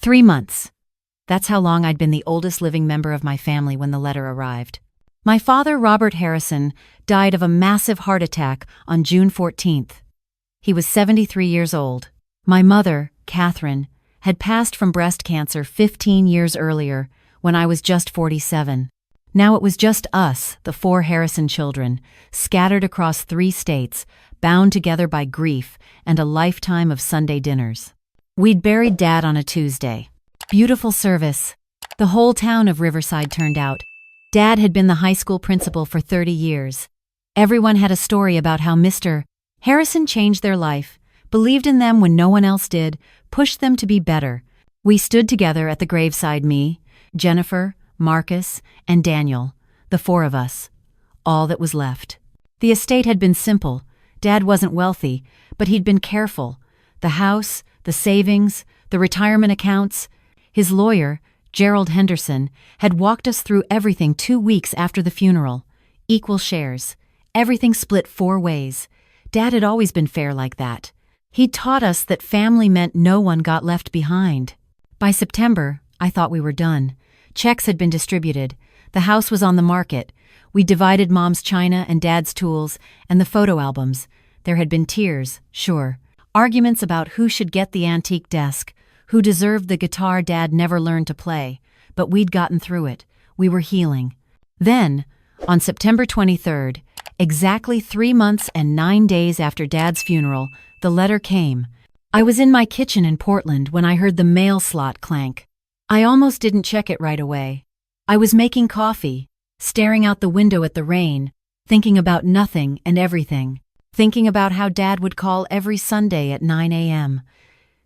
3 months. That's how long I'd been the oldest living member of my family when the letter arrived. My father, Robert Harrison, died of a massive heart attack on June 14th. He was 73 years old. My mother, Catherine, had passed from breast cancer 15 years earlier, when I was just 47. Now it was just us, the 4 Harrison children, scattered across 3 states, bound together by grief and a lifetime of Sunday dinners. We'd buried Dad on a Tuesday. Beautiful service. The whole town of Riverside turned out. Dad had been the high school principal for 30 years. Everyone had a story about how Mr. Harrison changed their life, believed in them when no one else did, pushed them to be better. We stood together at the graveside, me, Jennifer, Marcus, and Daniel, the 4 of us. All that was left. The estate had been simple. Dad wasn't wealthy, but he'd been careful. The house, the savings, the retirement accounts. His lawyer, Gerald Henderson, had walked us through everything 2 weeks after the funeral. Equal shares. Everything split 4 ways. Dad had always been fair like that. He'd taught us that family meant no one got left behind. By September, I thought we were done. Checks had been distributed. The house was on the market. We divided Mom's china and Dad's tools and the photo albums. There had been tears, sure. Arguments about who should get the antique desk, who deserved the guitar Dad never learned to play. But we'd gotten through it. We were healing. Then, on September 23rd, exactly 3 months and 9 days after Dad's funeral, the letter came. I was in my kitchen in Portland when I heard the mail slot clank. I almost didn't check it right away. I was making coffee, staring out the window at the rain, thinking about nothing and everything. Thinking about how Dad would call every Sunday at 9 a.m.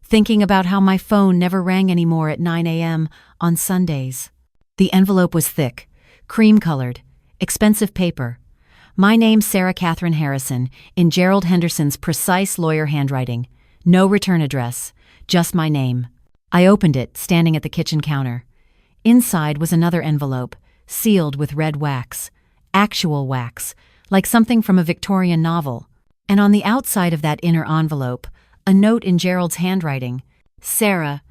Thinking about how my phone never rang anymore at 9 a.m. on Sundays. The envelope was thick, cream-colored, expensive paper. My name, Sarah Catherine Harrison, in Gerald Henderson's precise lawyer handwriting. No return address, just my name. I opened it, standing at the kitchen counter. Inside was another envelope, sealed with red wax. Actual wax, like something from a Victorian novel. And on the outside of that inner envelope, a note in Gerald's handwriting. Sarah,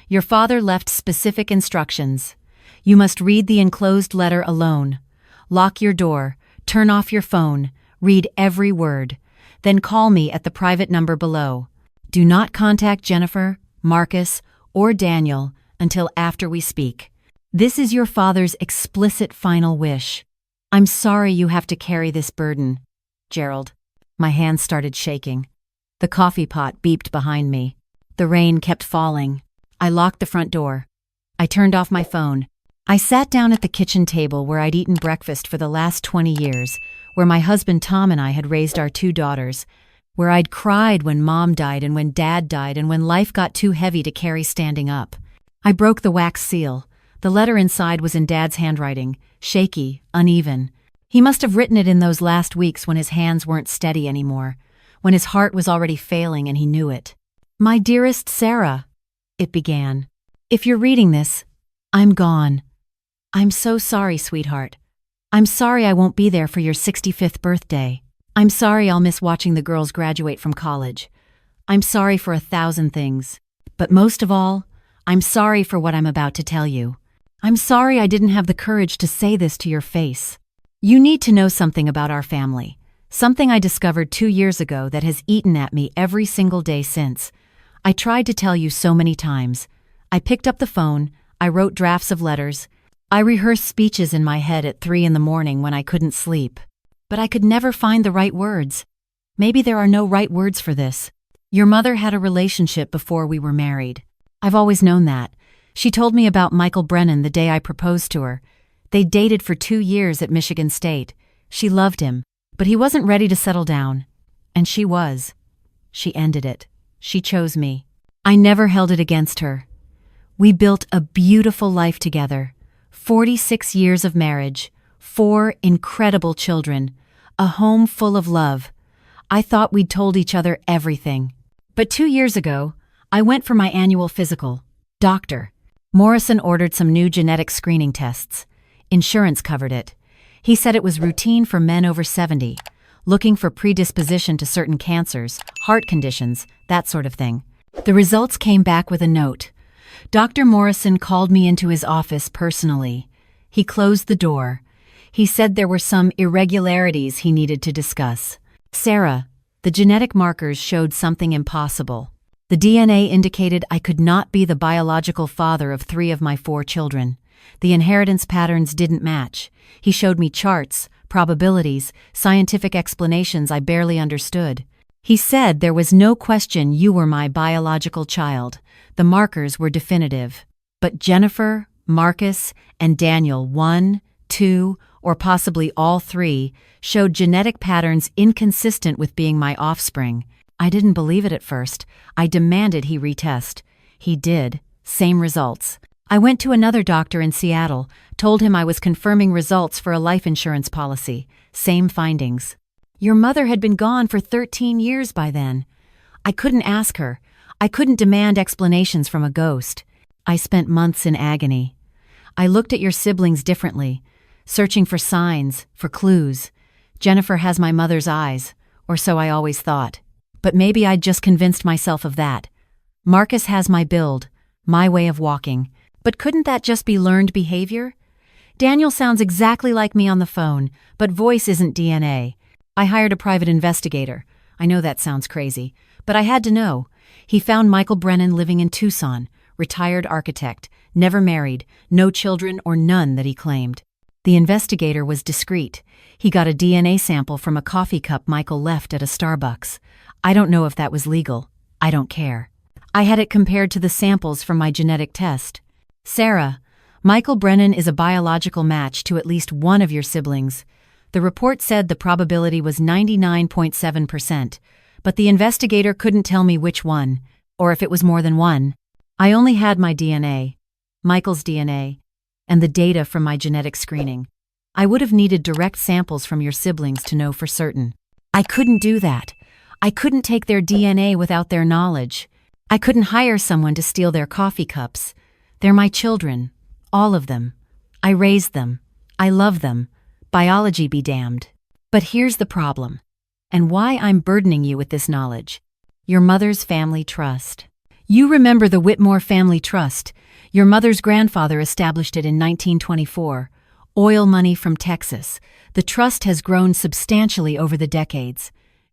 your father left specific instructions. You must read the enclosed letter alone. Lock your door. Turn off your phone, read every word, then call me at the private number below. Do not contact Jennifer, Marcus, or Daniel until after we speak. This is your father's explicit final wish. I'm sorry you have to carry this burden. Gerald. My hands started shaking. The coffee pot beeped behind me. The rain kept falling. I locked the front door. I turned off my phone. I sat down at the kitchen table where I'd eaten breakfast for the last 20 years, where my husband Tom and I had raised our 2 daughters, where I'd cried when Mom died and when Dad died and when life got too heavy to carry standing up. I broke the wax seal. The letter inside was in Dad's handwriting, shaky, uneven. He must have written it in those last weeks when his hands weren't steady anymore, when his heart was already failing and he knew it. My dearest Sarah, it began. If you're reading this, I'm gone. I'm so sorry, sweetheart. I'm sorry I won't be there for your 65th birthday. I'm sorry I'll miss watching the girls graduate from college. I'm sorry for 1,000 things. But most of all, I'm sorry for what I'm about to tell you. I'm sorry I didn't have the courage to say this to your face. You need to know something about our family. Something I discovered 2 years ago that has eaten at me every single day since. I tried to tell you so many times. I picked up the phone, I wrote drafts of letters, I rehearsed speeches in my head at 3 in the morning when I couldn't sleep. But I could never find the right words. Maybe there are no right words for this. Your mother had a relationship before we were married. I've always known that. She told me about Michael Brennan the day I proposed to her. They dated for 2 years at Michigan State. She loved him, but he wasn't ready to settle down. And she was. She ended it. She chose me. I never held it against her. We built a beautiful life together. 46 years of marriage, 4 incredible children, a home full of love. I thought we'd told each other everything. But 2 years ago, I went for my annual physical. Doctor. Morrison ordered some new genetic screening tests. Insurance covered it. He said it was routine for men over 70, looking for predisposition to certain cancers, heart conditions, that sort of thing. The results came back with a note. Dr. Morrison called me into his office personally. He closed the door. He said there were some irregularities he needed to discuss. Sarah, the genetic markers showed something impossible. The DNA indicated I could not be the biological father of 3 of my 4 children. The inheritance patterns didn't match. He showed me charts, probabilities, scientific explanations I barely understood. He said there was no question you were my biological child. The markers were definitive. But Jennifer, Marcus, and Daniel, 1, 2, or possibly all 3, showed genetic patterns inconsistent with being my offspring. I didn't believe it at first. I demanded he retest. He did. Same results. I went to another doctor in Seattle, told him I was confirming results for a life insurance policy. Same findings. Your mother had been gone for 13 years by then. I couldn't ask her. I couldn't demand explanations from a ghost. I spent months in agony. I looked at your siblings differently, searching for signs, for clues. Jennifer has my mother's eyes, or so I always thought. But maybe I'd just convinced myself of that. Marcus has my build, my way of walking. But couldn't that just be learned behavior? Daniel sounds exactly like me on the phone, but voice isn't DNA. I hired a private investigator. I know that sounds crazy, but I had to know. He found Michael Brennan living in Tucson, retired architect, never married, no children or none that he claimed. The investigator was discreet. He got a DNA sample from a coffee cup Michael left at a Starbucks. I don't know if that was legal. I don't care. I had it compared to the samples from my genetic test. Sarah, Michael Brennan is a biological match to at least one of your siblings. The report said the probability was 99.7%, but the investigator couldn't tell me which one, or if it was more than one. I only had my DNA, Michael's DNA, and the data from my genetic screening. I would have needed direct samples from your siblings to know for certain. I couldn't do that. I couldn't take their DNA without their knowledge. I couldn't hire someone to steal their coffee cups. They're my children, all of them. I raised them. I love them. Biology be damned. But here's the problem, and why I'm burdening you with this knowledge. Your mother's family trust. You remember the Whitmore Family Trust. Your mother's grandfather established it in 1924. Oil money from Texas. The trust has grown substantially over the decades.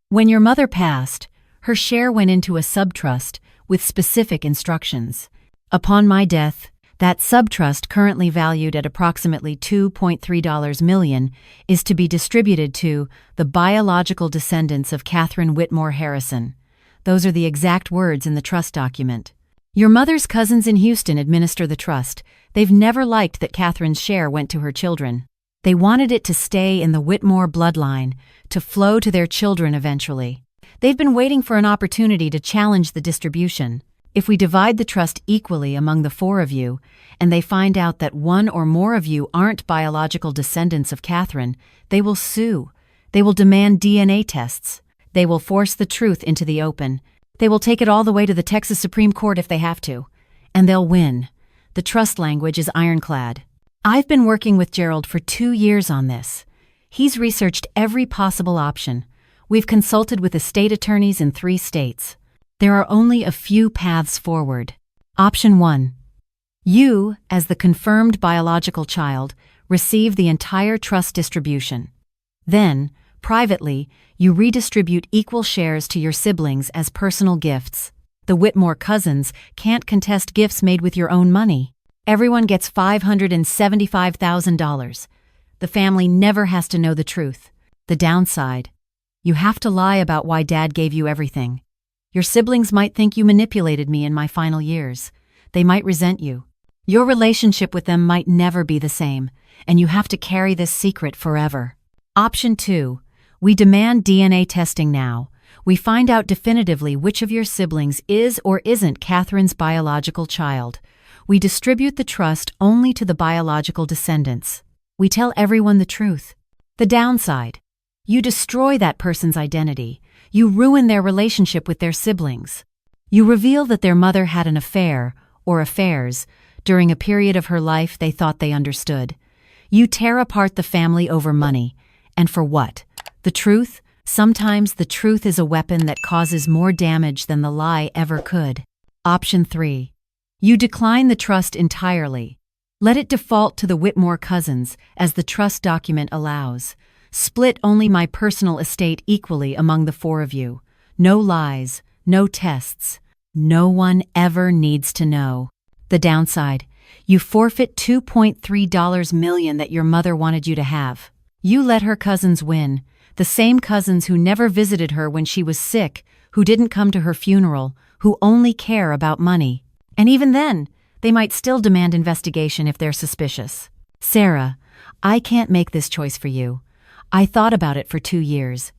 When your mother passed, her share went into a subtrust with specific instructions. Upon my death, that subtrust, currently valued at approximately $2.3 million, is to be distributed to the biological descendants of Catherine Whitmore Harrison. Those are the exact words in the trust document. Your mother's cousins in Houston administer the trust. They've never liked that Catherine's share went to her children. They wanted it to stay in the Whitmore bloodline, to flow to their children eventually. They've been waiting for an opportunity to challenge the distribution. If we divide the trust equally among the 4 of you, and they find out that 1 or more of you aren't biological descendants of Catherine, they will sue. They will demand DNA tests. They will force the truth into the open. They will take it all the way to the Texas Supreme Court if they have to. And they'll win. The trust language is ironclad. I've been working with Gerald for 2 years on this. He's researched every possible option. We've consulted with estate attorneys in 3 states. There are only a few paths forward. Option 1. You, as the confirmed biological child, receive the entire trust distribution. Then, privately, you redistribute equal shares to your siblings as personal gifts. The Whitmore cousins can't contest gifts made with your own money. Everyone gets $575,000. The family never has to know the truth. The downside: you have to lie about why Dad gave you everything. Your siblings might think you manipulated me in my final years. They might resent you. Your relationship with them might never be the same, and you have to carry this secret forever. Option 2. We demand DNA testing now. We find out definitively which of your siblings is or isn't Catherine's biological child. We distribute the trust only to the biological descendants. We tell everyone the truth. The downside: you destroy that person's identity. You ruin their relationship with their siblings. You reveal that their mother had an affair, or affairs, during a period of her life they thought they understood. You tear apart the family over money. And for what? The truth? Sometimes the truth is a weapon that causes more damage than the lie ever could. Option 3. You decline the trust entirely. Let it default to the Whitmore cousins, as the trust document allows. Split only my personal estate equally among the four of you. No lies, no tests. No one ever needs to know. The downside: you forfeit $2.3 million that your mother wanted you to have. You let her cousins win, the same cousins who never visited her when she was sick, who didn't come to her funeral, who only care about money. And even then, they might still demand investigation if they're suspicious. Sarah, I can't make this choice for you. I thought about it for 2 years.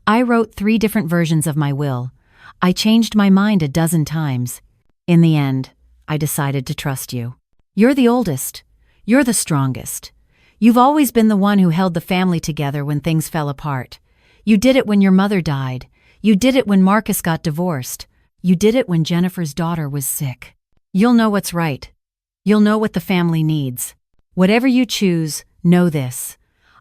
I wrote 3 different versions of my will. I changed my mind a dozen times. In the end, I decided to trust you. You're the oldest. You're the strongest. You've always been the one who held the family together when things fell apart. You did it when your mother died. You did it when Marcus got divorced. You did it when Jennifer's daughter was sick. You'll know what's right. You'll know what the family needs. Whatever you choose, know this.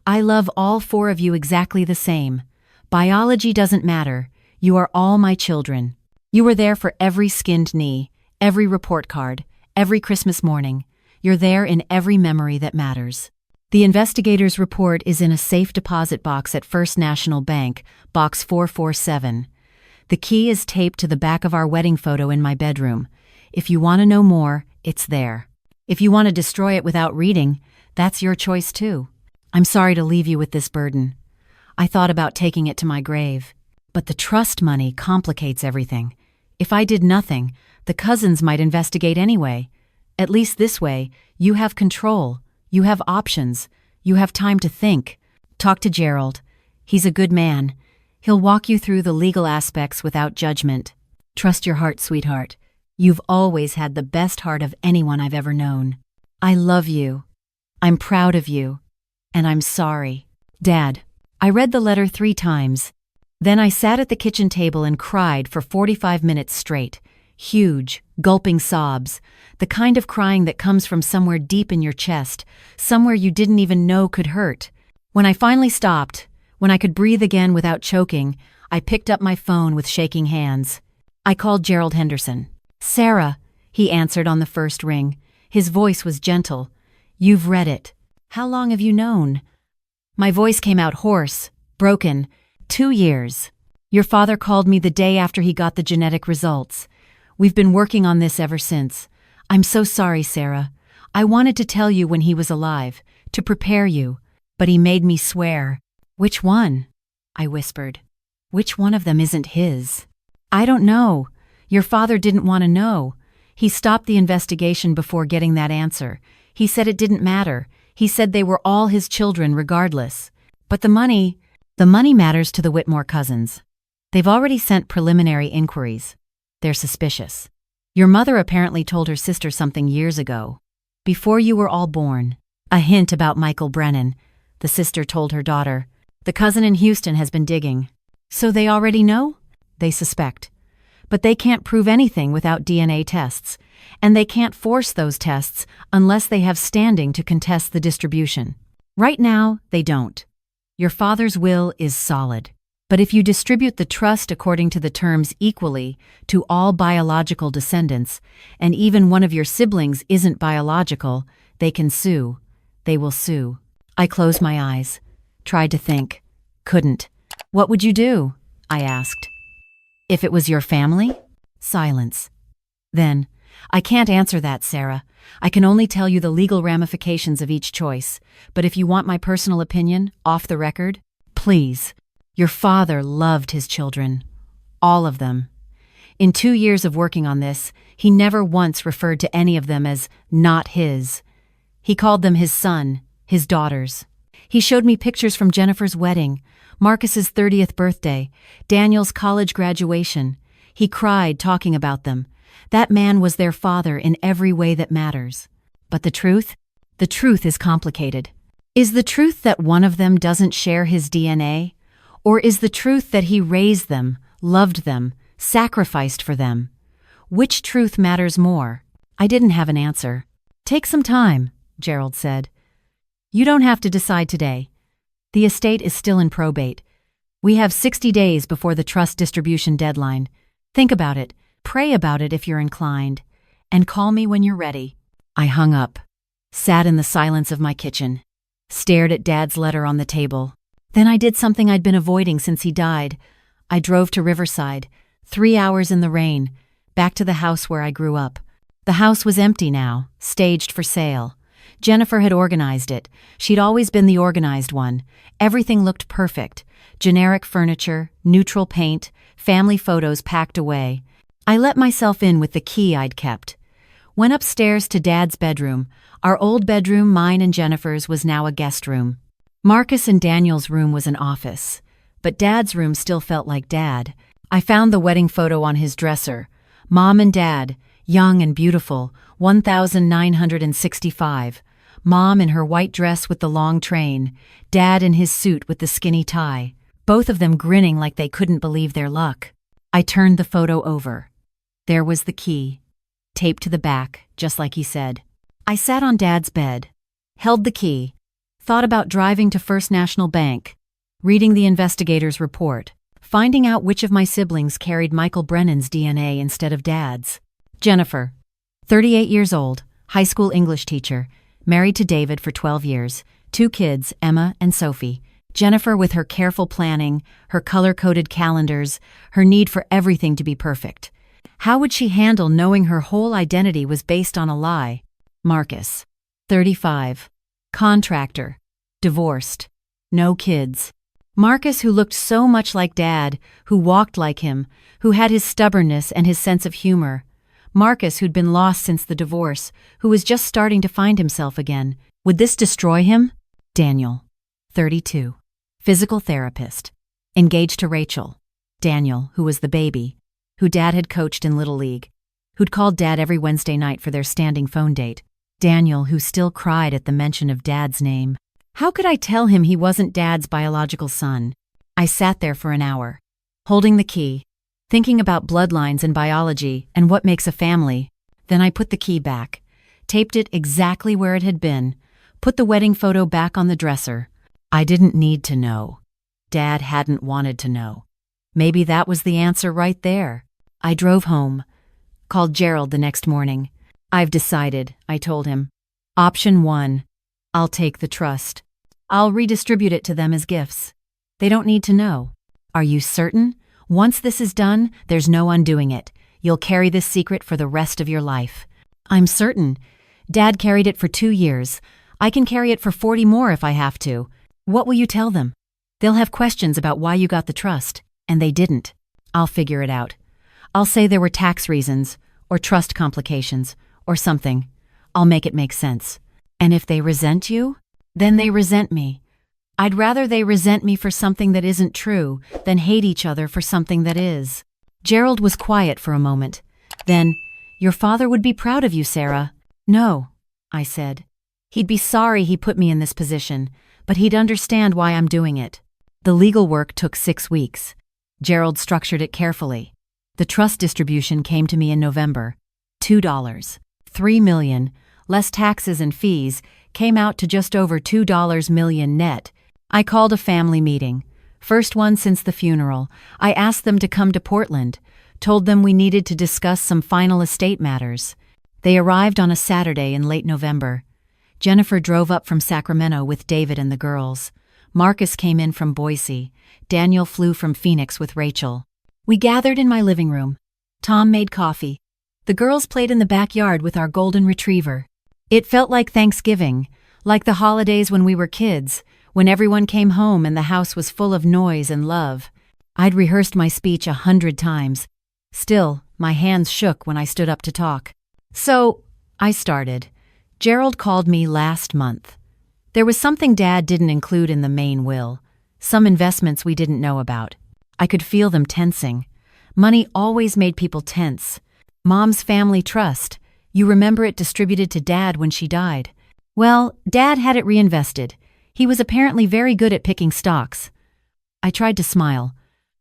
I love all 4 of you exactly the same. Biology doesn't matter. You are all my children. You were there for every skinned knee, every report card, every Christmas morning. You're there in every memory that matters. The investigator's report is in a safe deposit box at First National Bank, box 447. The key is taped to the back of our wedding photo in my bedroom. If you want to know more, it's there. If you want to destroy it without reading, that's your choice too. I'm sorry to leave you with this burden. I thought about taking it to my grave. But the trust money complicates everything. If I did nothing, the cousins might investigate anyway. At least this way, you have control. You have options. You have time to think. Talk to Gerald. He's a good man. He'll walk you through the legal aspects without judgment. Trust your heart, sweetheart. You've always had the best heart of anyone I've ever known. I love you. I'm proud of you. And I'm sorry. Dad, I read the letter 3 times. Then I sat at the kitchen table and cried for 45 minutes straight. Huge, gulping sobs. The kind of crying that comes from somewhere deep in your chest, somewhere you didn't even know could hurt. When I finally stopped, when I could breathe again without choking, I picked up my phone with shaking hands. I called Gerald Henderson. "Sarah," he answered on the first ring. His voice was gentle. "You've read it. How long have you known?" My voice came out hoarse, broken. 2 years. Your father called me the day after he got the genetic results. We've been working on this ever since. I'm so sorry, Sarah. I wanted to tell you when he was alive, to prepare you, but he made me swear. "Which one?" I whispered. "Which one of them isn't his?" "I don't know. Your father didn't want to know. He stopped the investigation before getting that answer. He said it didn't matter. He said they were all his children regardless. But the money matters to the Whitmore cousins. They've already sent preliminary inquiries. They're suspicious. Your mother apparently told her sister something years ago, before you were all born. A hint about Michael Brennan. The sister told her daughter. The cousin in Houston has been digging. So they already know? They suspect. But they can't prove anything without DNA tests, and they can't force those tests unless they have standing to contest the distribution. Right now, they don't. Your father's will is solid. But if you distribute the trust according to the terms equally to all biological descendants, and even one of your siblings isn't biological, they can sue. They will sue. I closed my eyes. Tried to think. Couldn't. "What would you do?" I asked. "If it was your family?" Silence. Then, "I can't answer that, Sarah. I can only tell you the legal ramifications of each choice. But if you want my personal opinion, off the record, please. Your father loved his children. All of them. In 2 years of working on this, he never once referred to any of them as not his. He called them his son, his daughters. He showed me pictures from Jennifer's wedding, Marcus's 30th birthday, Daniel's college graduation. He cried talking about them. That man was their father in every way that matters. But the truth? The truth is complicated. Is the truth that one of them doesn't share his DNA? Or is the truth that he raised them, loved them, sacrificed for them? Which truth matters more? I didn't have an answer. "Take some time," Gerald said. "You don't have to decide today. The estate is still in probate. We have 60 days before the trust distribution deadline. Think about it. Pray about it if you're inclined. And call me when you're ready." I hung up, sat in the silence of my kitchen, stared at Dad's letter on the table. Then I did something I'd been avoiding since he died. I drove to Riverside, 3 hours in the rain, back to the house where I grew up. The house was empty now, staged for sale. Jennifer had organized it. She'd always been the organized one. Everything looked perfect. Generic furniture, neutral paint, family photos packed away. I let myself in with the key I'd kept. Went upstairs to Dad's bedroom. Our old bedroom, mine and Jennifer's, was now a guest room. Marcus and Daniel's room was an office. But Dad's room still felt like Dad. I found the wedding photo on his dresser. Mom and Dad, young and beautiful, 1965. Mom in her white dress with the long train. Dad in his suit with the skinny tie. Both of them grinning like they couldn't believe their luck. I turned the photo over. There was the key, taped to the back, just like he said. I sat on Dad's bed, held the key, thought about driving to First National Bank, reading the investigator's report, finding out which of my siblings carried Michael Brennan's DNA instead of Dad's. Jennifer, 38 years old, high school English teacher, married to David for 12 years, 2 kids, Emma and Sophie. Jennifer with her careful planning, her color-coded calendars, her need for everything to be perfect. How would she handle knowing her whole identity was based on a lie? Marcus, 35, contractor, divorced, no kids. Marcus, who looked so much like Dad, who walked like him, who had his stubbornness and his sense of humor. Marcus, who'd been lost since the divorce, who was just starting to find himself again. Would this destroy him? Daniel, 32, physical therapist, engaged to Rachel. Daniel, who was the baby, who Dad had coached in Little League, who'd called Dad every Wednesday night for their standing phone date. Daniel, who still cried at the mention of Dad's name. How could I tell him he wasn't Dad's biological son? I sat there for an hour, holding the key, thinking about bloodlines and biology and what makes a family. Then I put the key back, taped it exactly where it had been, put the wedding photo back on the dresser. I didn't need to know. Dad hadn't wanted to know. Maybe that was the answer right there. I drove home, called Gerald the next morning. "I've decided," I told him. "Option 1, I'll take the trust. I'll redistribute it to them as gifts. They don't need to know." "Are you certain? Once this is done, there's no undoing it. You'll carry this secret for the rest of your life." "I'm certain. Dad carried it for 2 years. I can carry it for 40 more if I have to." "What will you tell them?" "They'll have questions about why you got the trust, and they didn't." "I'll figure it out. I'll say there were tax reasons, or trust complications, or something. I'll make it make sense." "And if they resent you?" "Then they resent me. I'd rather they resent me for something that isn't true than hate each other for something that is." Gerald was quiet for a moment. Then, "Your father would be proud of you, Sarah." "No," I said. "He'd be sorry he put me in this position, but he'd understand why I'm doing it." The legal work took 6 weeks. Gerald structured it carefully. The trust distribution came to me in November. $2. $3 million, less taxes and fees, came out to just over $2 million net. I called a family meeting. First one since the funeral. I asked them to come to Portland, told them we needed to discuss some final estate matters. They arrived on a Saturday in late November. Jennifer drove up from Sacramento with David and the girls. Marcus came in from Boise. Daniel flew from Phoenix with Rachel. We gathered in my living room. Tom made coffee. The girls played in the backyard with our golden retriever. It felt like Thanksgiving, like the holidays when we were kids, when everyone came home and the house was full of noise and love. I'd rehearsed my speech 100 times. Still, my hands shook when I stood up to talk. So, I started. Gerald called me last month. There was something Dad didn't include in the main will, some investments we didn't know about. I could feel them tensing. Money always made people tense. Mom's family trust. You remember it distributed to Dad when she died. Well, Dad had it reinvested. He was apparently very good at picking stocks. I tried to smile.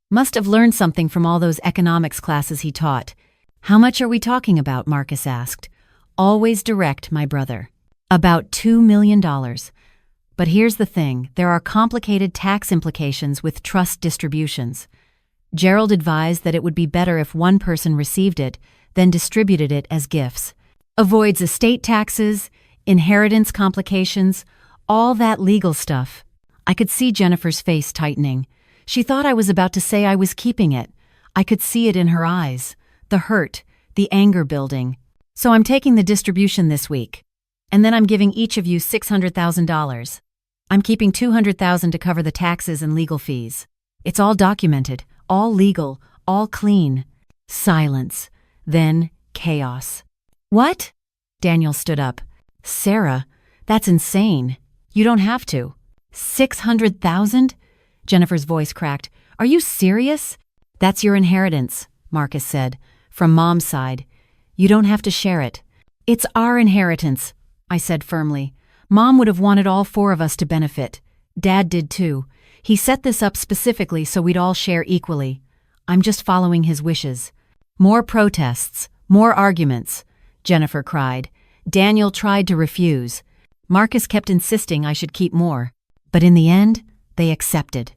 Must have learned something from all those economics classes he taught. "How much are we talking about?" Marcus asked. "Always direct, my brother." "About $2 million. But here's the thing, there are complicated tax implications with trust distributions. Gerald advised that it would be better if one person received it, then distributed it as gifts. Avoids estate taxes, inheritance complications, all that legal stuff. I could see Jennifer's face tightening. She thought I was about to say I was keeping it. I could see it in her eyes, the hurt, the anger building. So I'm taking the distribution this week. And then I'm giving each of you $600,000. I'm keeping $200,000 to cover the taxes and legal fees. It's all documented, all legal, all clean. Silence. Then chaos. What? Daniel stood up. Sarah, that's insane. You don't have to. 600,000? Jennifer's voice cracked. Are you serious? That's your inheritance, Marcus said, from Mom's side. You don't have to share it. It's our inheritance, I said firmly. Mom would have wanted all four of us to benefit. Dad did too. He set this up specifically so we'd all share equally. I'm just following his wishes. More protests, more arguments, Jennifer cried. Daniel tried to refuse. Marcus kept insisting I should keep more. But in the end, they accepted.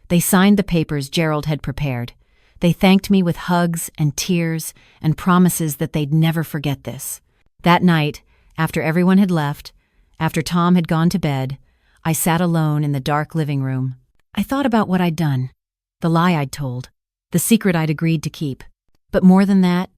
They signed the papers Gerald had prepared. They thanked me with hugs and tears and promises that they'd never forget this. That night, after everyone had left, after Tom had gone to bed, I sat alone in the dark living room. I thought about what I'd done, the lie I'd told, the secret I'd agreed to keep. But more than that,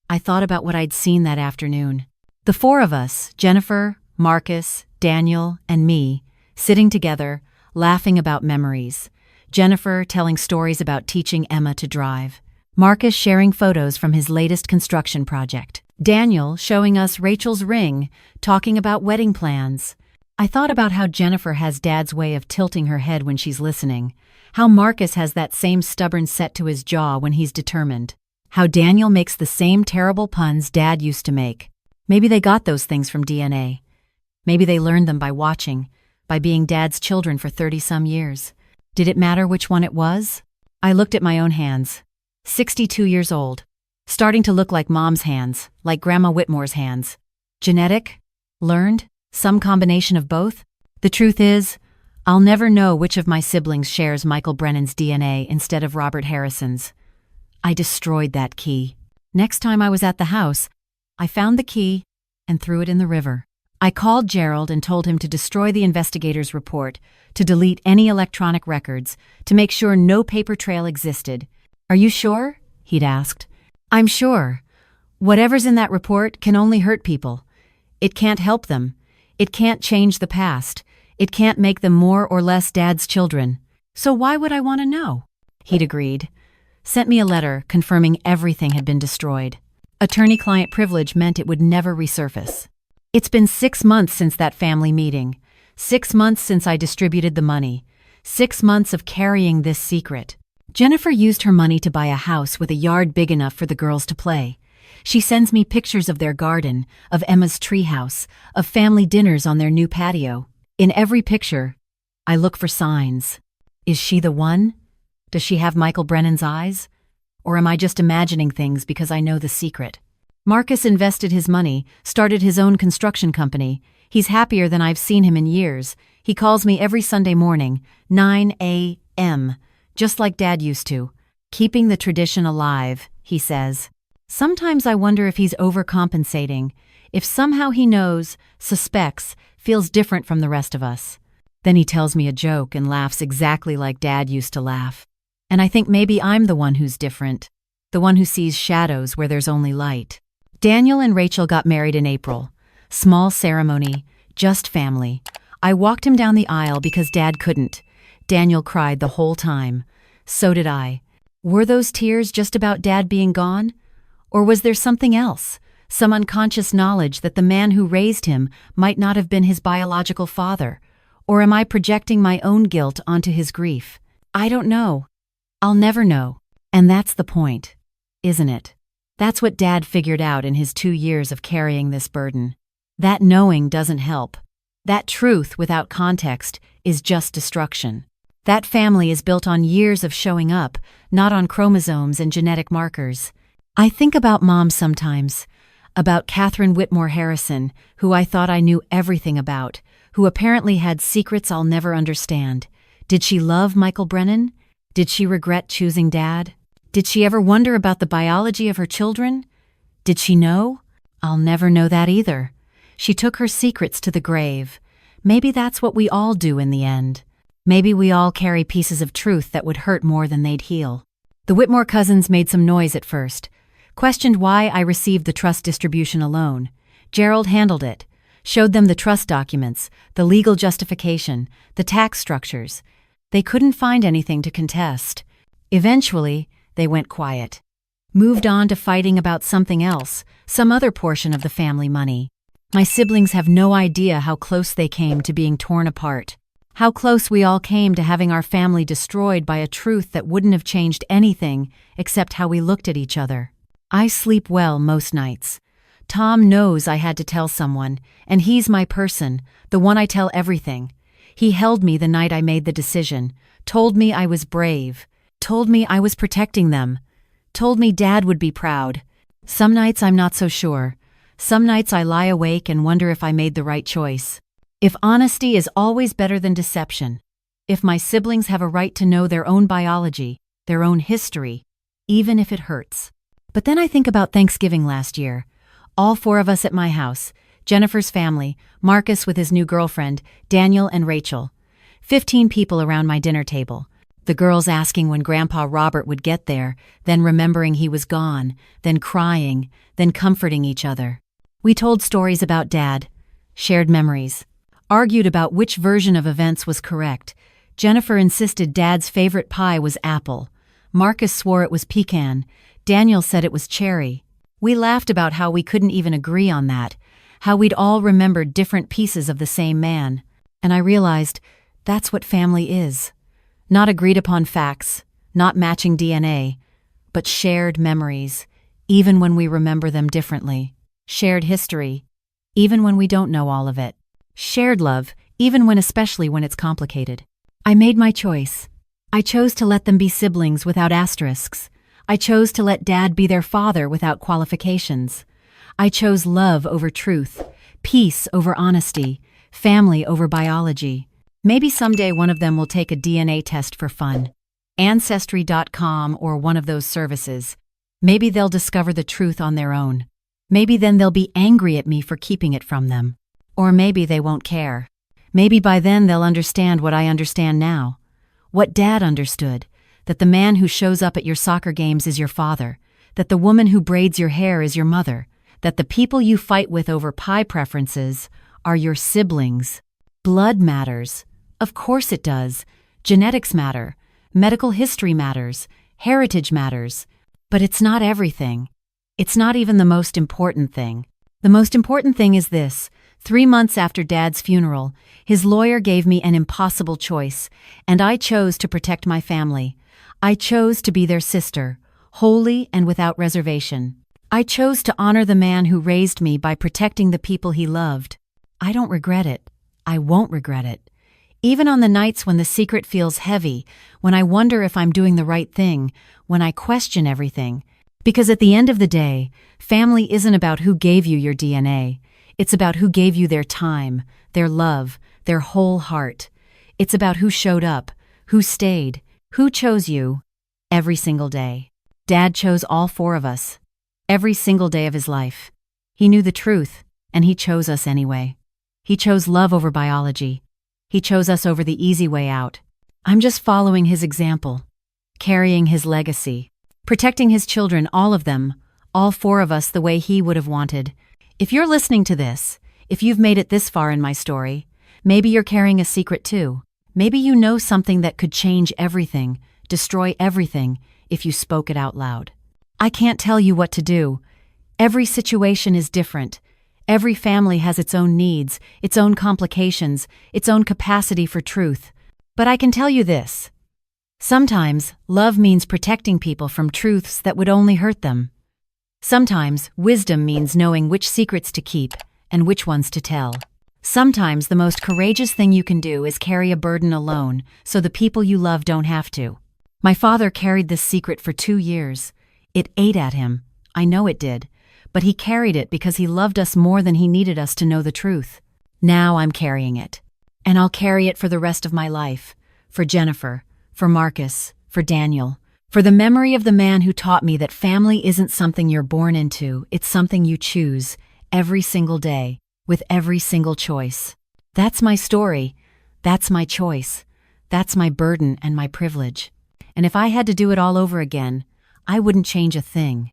I thought about what I'd seen that afternoon. The four of us, Jennifer, Marcus, Daniel, and me, sitting together, laughing about memories. Jennifer telling stories about teaching Emma to drive. Marcus sharing photos from his latest construction project. Daniel showing us Rachel's ring, talking about wedding plans. I thought about how Jennifer has Dad's way of tilting her head when she's listening. How Marcus has that same stubborn set to his jaw when he's determined. How Daniel makes the same terrible puns Dad used to make. Maybe they got those things from DNA. Maybe they learned them by watching, by being Dad's children for 30-some years. Did it matter which one it was? I looked at my own hands. 62 years old. Starting to look like Mom's hands, like Grandma Whitmore's hands. Genetic? Learned? Some combination of both? The truth is, I'll never know which of my siblings shares Michael Brennan's DNA instead of Robert Harrison's. I destroyed that key. Next time I was at the house, I found the key and threw it in the river. I called Gerald and told him to destroy the investigator's report, to delete any electronic records, to make sure no paper trail existed. Are you sure? He'd asked. I'm sure. Whatever's in that report can only hurt people. It can't help them. It can't change the past. It can't make them more or less Dad's children. So why would I want to know? He'd agreed. Sent me a letter confirming everything had been destroyed. Attorney-client privilege meant it would never resurface. It's been 6 months since that family meeting. 6 months since I distributed the money. 6 months of carrying this secret. Jennifer used her money to buy a house with a yard big enough for the girls to play. She sends me pictures of their garden, of Emma's treehouse, of family dinners on their new patio. In every picture, I look for signs. Is she the one? Does she have Michael Brennan's eyes? Or am I just imagining things because I know the secret? Marcus invested his money, started his own construction company. He's happier than I've seen him in years. He calls me every Sunday morning, 9 a.m., just like Dad used to. Keeping the tradition alive, he says. Sometimes I wonder if he's overcompensating, if somehow he knows, suspects, feels different from the rest of us. Then he tells me a joke and laughs exactly like Dad used to laugh. And I think maybe I'm the one who's different, the one who sees shadows where there's only light. Daniel and Rachel got married in April. Small ceremony, just family. I walked him down the aisle because Dad couldn't. Daniel cried the whole time. So did I. Were those tears just about Dad being gone? Or was there something else? Some unconscious knowledge that the man who raised him might not have been his biological father? Or am I projecting my own guilt onto his grief? I don't know. I'll never know. And that's the point, isn't it? That's what Dad figured out in his 2 years of carrying this burden. That knowing doesn't help. That truth without context is just destruction. That family is built on years of showing up, not on chromosomes and genetic markers. I think about Mom sometimes, about Catherine Whitmore Harrison, who I thought I knew everything about, who apparently had secrets I'll never understand. Did she love Michael Brennan? Did she regret choosing Dad? Did she ever wonder about the biology of her children? Did she know? I'll never know that either. She took her secrets to the grave. Maybe that's what we all do in the end. Maybe we all carry pieces of truth that would hurt more than they'd heal. The Whitmore cousins made some noise at first, questioned why I received the trust distribution alone. Gerald handled it, showed them the trust documents, the legal justification, the tax structures. They couldn't find anything to contest. Eventually, they went quiet. Moved on to fighting about something else, some other portion of the family money. My siblings have no idea how close they came to being torn apart. How close we all came to having our family destroyed by a truth that wouldn't have changed anything except how we looked at each other. I sleep well most nights. Tom knows I had to tell someone, and he's my person, the one I tell everything. He held me the night I made the decision, told me I was brave, told me I was protecting them, told me Dad would be proud. Some nights I'm not so sure. Some nights I lie awake and wonder if I made the right choice. If honesty is always better than deception. If my siblings have a right to know their own biology, their own history, even if it hurts. But then I think about Thanksgiving last year. All 4 of us at my house, Jennifer's family, Marcus with his new girlfriend, Daniel and Rachel. 15 people around my dinner table. The girls asking when Grandpa Robert would get there, then remembering he was gone, then crying, then comforting each other. We told stories about Dad, shared memories, argued about which version of events was correct. Jennifer insisted Dad's favorite pie was apple. Marcus swore it was pecan. Daniel said it was cherry. We laughed about how we couldn't even agree on that, how we'd all remembered different pieces of the same man. And I realized that's what family is. Not agreed upon facts, not matching DNA, but shared memories, even when we remember them differently. Shared history, even when we don't know all of it. Shared love, especially when it's complicated. I made my choice. I chose to let them be siblings without asterisks. I chose to let Dad be their father without qualifications. I chose love over truth, peace over honesty, family over biology. Maybe someday one of them will take a DNA test for fun. Ancestry.com or one of those services. Maybe they'll discover the truth on their own. Maybe then they'll be angry at me for keeping it from them. Or maybe they won't care. Maybe by then they'll understand what I understand now. What Dad understood. That the man who shows up at your soccer games is your father. That the woman who braids your hair is your mother. That the people you fight with over pie preferences are your siblings. Blood matters. Of course it does. Genetics matter. Medical history matters. Heritage matters. But it's not everything. It's not even the most important thing. The most important thing is this. 3 months after Dad's funeral, his lawyer gave me an impossible choice, and I chose to protect my family. I chose to be their sister, wholly and without reservation. I chose to honor the man who raised me by protecting the people he loved. I don't regret it. I won't regret it. Even on the nights when the secret feels heavy, when I wonder if I'm doing the right thing, when I question everything. Because at the end of the day, family isn't about who gave you your DNA. It's about who gave you their time, their love, their whole heart. It's about who showed up, who stayed, who chose you, every single day. Dad chose all 4 of us, every single day of his life. He knew the truth, and he chose us anyway. He chose love over biology. He chose us over the easy way out. I'm just following his example, carrying his legacy, protecting his children, all of them, all 4 of us the way he would have wanted. If you're listening to this, if you've made it this far in my story, maybe you're carrying a secret too. Maybe you know something that could change everything, destroy everything, if you spoke it out loud. I can't tell you what to do. Every situation is different. Every family has its own needs, its own complications, its own capacity for truth. But I can tell you this. Sometimes, love means protecting people from truths that would only hurt them. Sometimes, wisdom means knowing which secrets to keep and which ones to tell. Sometimes the most courageous thing you can do is carry a burden alone, so the people you love don't have to. My father carried this secret for 2 years. It ate at him. I know it did. But he carried it because he loved us more than he needed us to know the truth. Now I'm carrying it. And I'll carry it for the rest of my life. For Jennifer, for Marcus, for Daniel, for the memory of the man who taught me that family isn't something you're born into, it's something you choose, every single day, with every single choice. That's my story. That's my choice. That's my burden and my privilege. And if I had to do it all over again, I wouldn't change a thing.